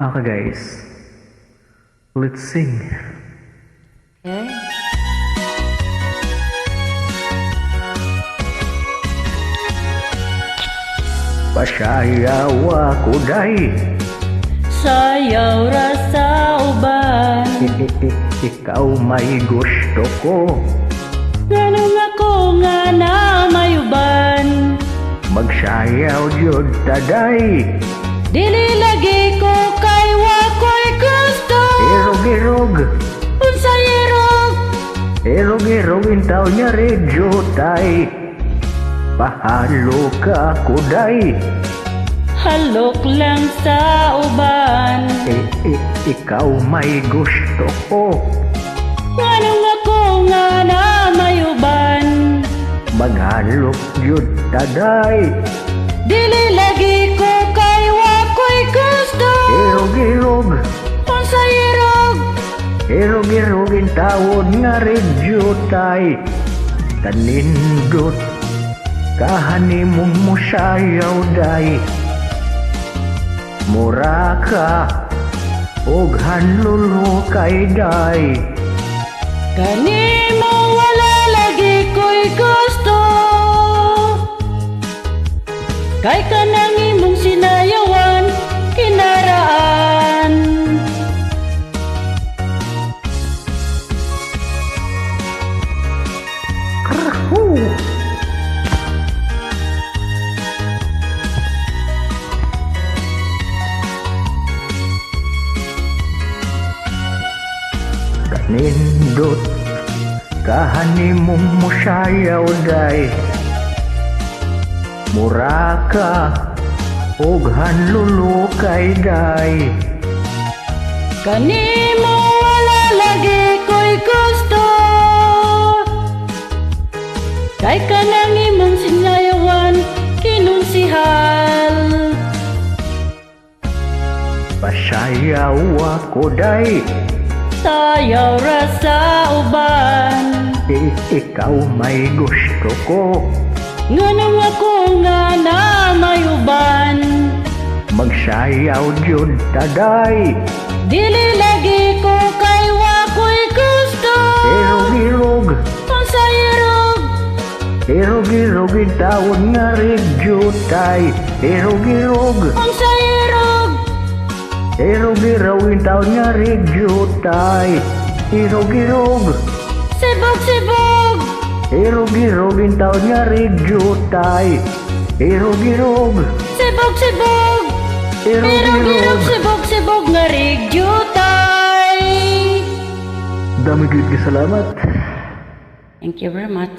Okay guys, let's sing. Okay. Pasayaw ako day. Sayaw ra sa uban. Ikaw may gusto ko. Ganun ako nga na may uban. Magsayaw jud taday. Dili lagi ko kay wako'y gusto. Irog-irog, Unsay irog? irog-irog intaw niya redyo tay. Pahalo ka kuday. Halok lang sa uban. Ikaw may gusto ko. Ganun ako nga na may uban. Maghalok jud taday. Dili lagi ko kay wako'y gusto. Irog-irog, Unsay irog? irog-irog intawon nga redyo tay. Tanindot kahani mong musayaw day. Mura ka og hanlulo kay day. Kani mo wala lagi ko'y gusto. Kay kanang imong sinayawan kinaraan. Krahu! Kanindot kahani mong musayaw day. Mura ka og hanlulo kay day. Kani mo wala lagi ko'y gusto. Kay kanang imong sinayawan kinunsihal. Pasayaw ako day. Sayaw ra sa uban. Ikaw may gusto ko. Nganong ako nga na may uban. Magsayaw jud taday. Dili lagi ko kay wako'y gusto. Irog-irog, Unsay irog? irog-irog intawon nga redyo tay. Irog-irog, Unsay irog? irog-irog intawon nga redyo tay. Irog-irog, Sibog-sibog. irog-irog intawon nga redyo tay. Irog-irog, Sibog-sibog. Irog-irog, irog-irog. sibog-sibog nga rigyo tay. Dami gud salamat. Thank you very much.